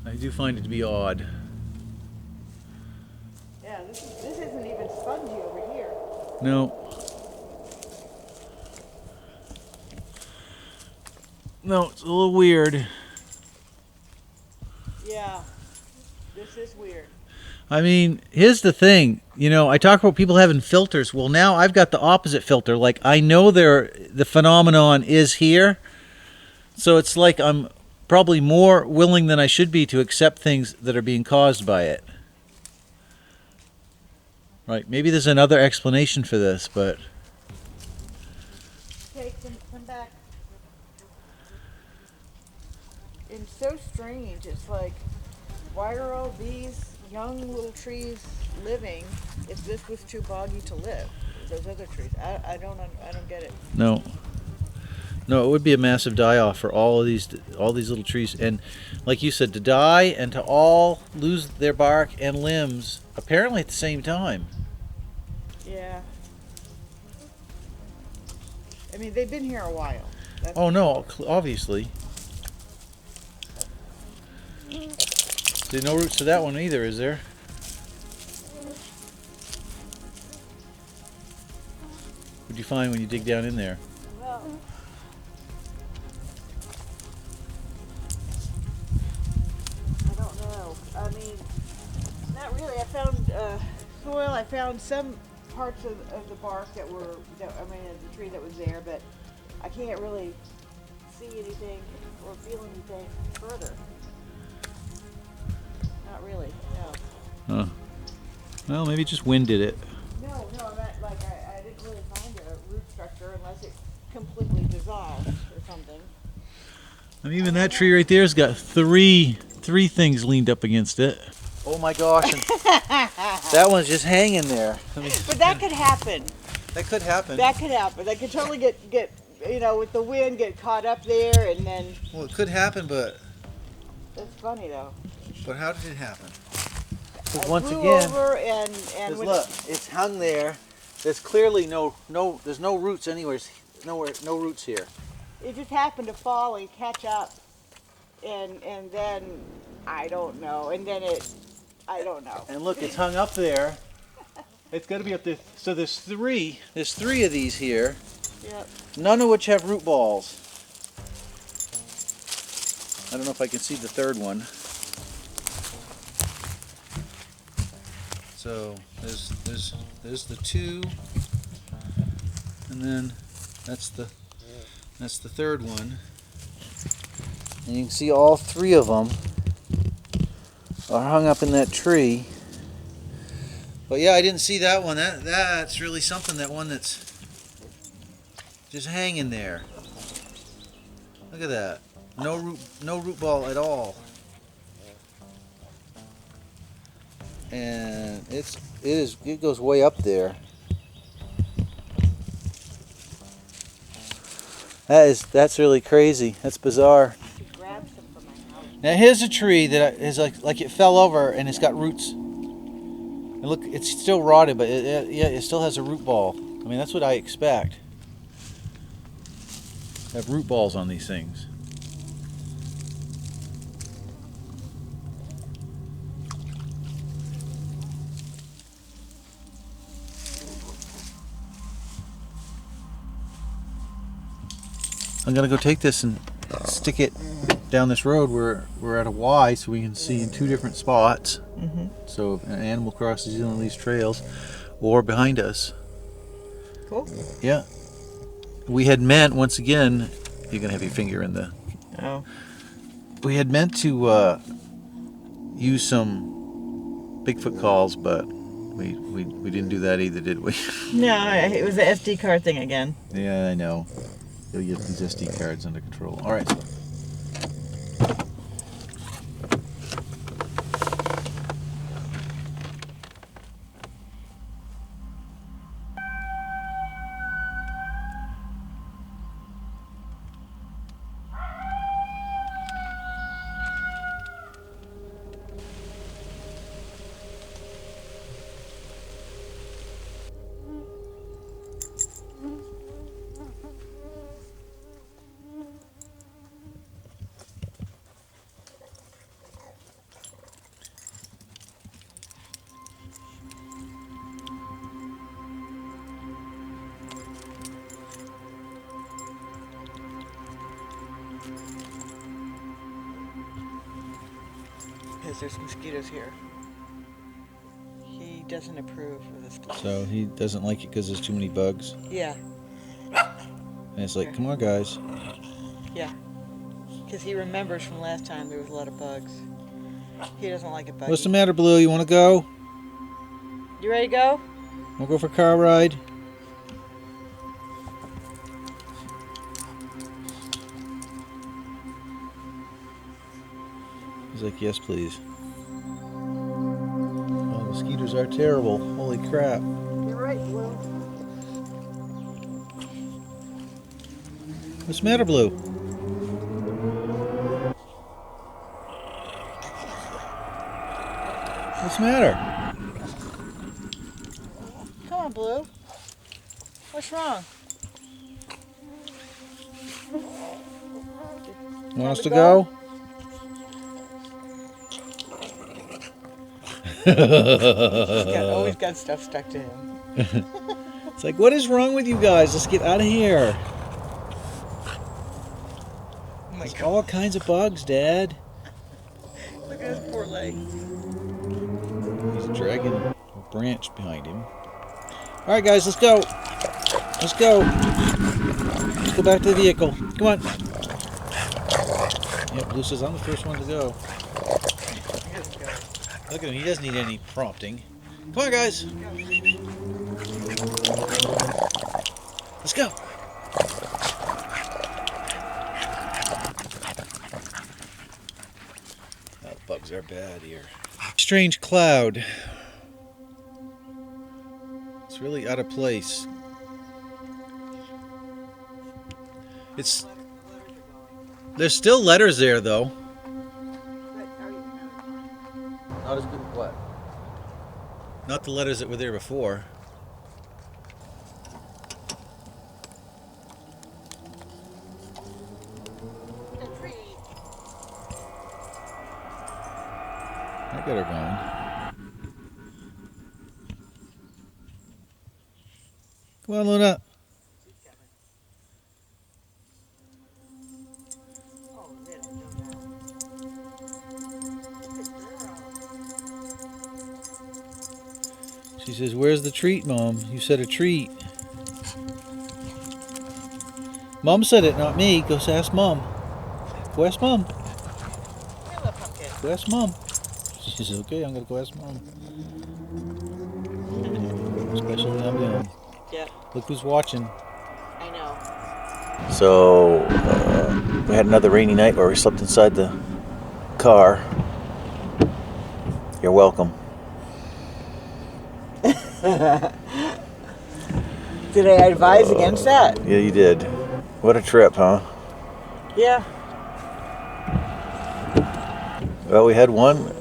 I do find it to be odd. Yeah, this isn't even spongy over here. No. No, it's a little weird. Yeah, this is weird. I mean, here's the thing. You know, I talk about people having filters. Well, now I've got the opposite filter. Like, I know the phenomenon is here. So it's like I'm probably more willing than I should be to accept things that are being caused by it. Right. Maybe there's another explanation for this, but. Okay, come back. It's so strange. It's like, why are all these young little trees living if this was too boggy to live? Those other trees, I don't get it. No, it would be a massive die-off for all these little trees, and like you said, to die and to all lose their bark and limbs apparently at the same time. Yeah. I mean, they've been here a while. Oh no, obviously. There's no roots to that one either, is there? What'd you find when you dig down in there? Well, I don't know. I mean, not really. I found soil. I found some parts of the bark of the tree that was there, but I can't really see anything or feel anything further. Not really, no. Huh. Well, maybe just wind did it. No, I didn't really find a root structure unless it completely dissolved or something. I mean, even that tree right there's got three things leaned up against it. Oh my gosh. That one's just hanging there. But that could happen. That could happen. That could totally get with the wind, get caught up there, and then. Well, it could happen, but. That's funny though. But how did it happen? Once again, over and look, it's hung there. There's clearly there's no roots anywhere. No roots here. It just happened to fall and catch up, and then I don't know. And then I don't know. And look, it's hung up there. It's got to be up there. So there's three of these here. Yep. None of which have root balls. I don't know if I can see the third one. So there's the two, and then that's the third one. And you can see all three of them are hung up in that tree. But yeah, I didn't see that one. That's really something. That one that's just hanging there. Look at that. No root ball at all. And it goes way up there. That's really crazy. That's bizarre. Now here's a tree that is like it fell over and it's got roots. And look, it's still rotted, but it still has a root ball. I mean, that's what I expect. Have root balls on these things. I'm gonna go take this and stick it down this road. We're at a Y, so we can see in two different spots. Mm-hmm. So if an animal crosses on these trails, or behind us. Cool. Yeah. We had meant, once again, you're gonna have your finger in the. Oh. We had meant to use some Bigfoot calls, but we didn't do that either, did we? No, it was the SD card thing again. Yeah, I know. You'll get these SD cards under control. All right. Because there's mosquitoes here. He doesn't approve of this place. So he doesn't like it because there's too many bugs. Yeah. And it's like, come on, guys. Yeah. Because he remembers from last time there was a lot of bugs. He doesn't like it buggy. What's the matter, Blue? You want to go? You ready to go? Want to go for a car ride? He's like, yes, please. Oh, mosquitoes are terrible. Holy crap. You're right, Blue. What's the matter, Blue? What's the matter? Come on, Blue. What's wrong? You want us to go? He's always got stuff stuck to him. It's like, what is wrong with you guys? Let's get out of here. Oh my There's God. all kinds of bugs, Dad. Look at his poor leg. He's dragging a branch behind him. All right, guys, let's go. Let's go. Let's go back to the vehicle. Come on. Yep, Blue says I'm the first one to go. Look at him. He doesn't need any prompting. Come on, guys. Let's go. Oh, the bugs are bad here. Strange cloud. It's really out of place. There's still letters there, though. Not as good. What? Not the letters that were there before. I got her going. Come on, Luna. She says, "Where's the treat, Mom? You said a treat." Mom said it, not me. Go ask Mom. Go ask Mom. Go ask Mom. She says, "Okay, I'm gonna go ask Mom." Special yum yum. Yep. Look who's watching. I know. So we had another rainy night where we slept inside the car. You're welcome. Did I advise against that? Yeah, you did. What a trip, huh? Yeah. Well, we had one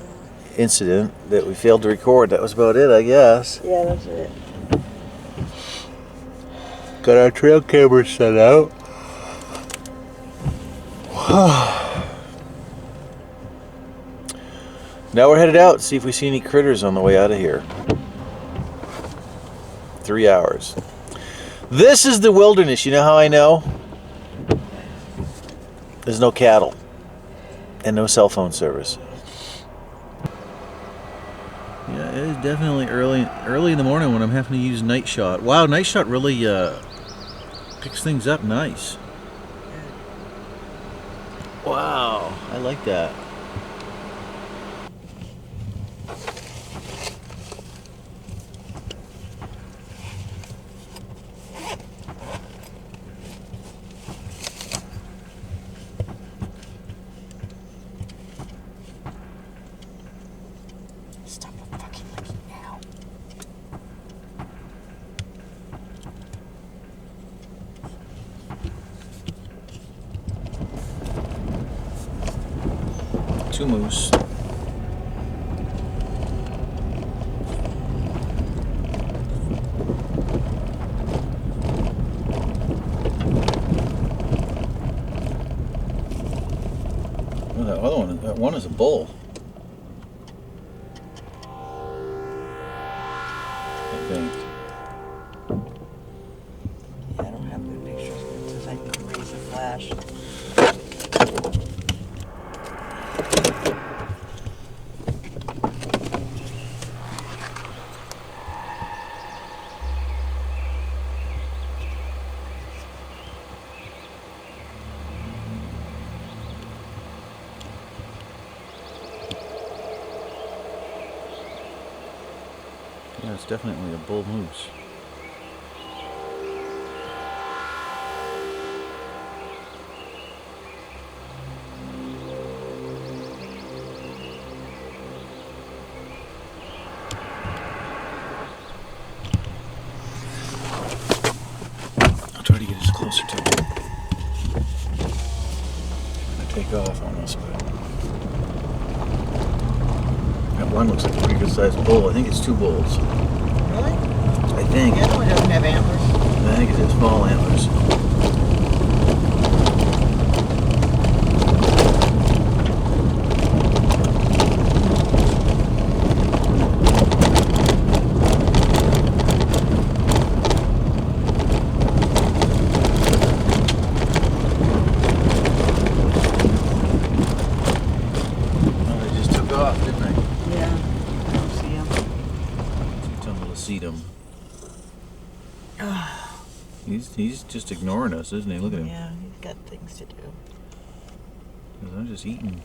incident that we failed to record. That was about it, I guess. Yeah, that's it. Got our trail camera set out. Now we're headed out, see if we see any critters on the way out of here. 3 hours. This is the wilderness. You know how I know? There's no cattle and no cell phone service. Yeah, it is definitely early in the morning when I'm having to use night shot. Wow, night shot really picks things up nice. Wow, I like that. Stop fucking looking now. Two moose. Oh, that one is a bull. I think. Yeah, I don't have good pictures because I can raise the flash. Yeah, it's definitely a bull moose. I'll try to get as closer to it. I'm gonna take off on this, but that one looks like a pretty good sized bull. I think it's two bulls. Really? I think. The other one doesn't have antlers. I think it's small antlers. Well, they just took off, didn't they? Yeah. I don't see him. Too tumble to see them. He's just ignoring us, isn't he? Look at him. Yeah, he's got things to do. I'm just eating.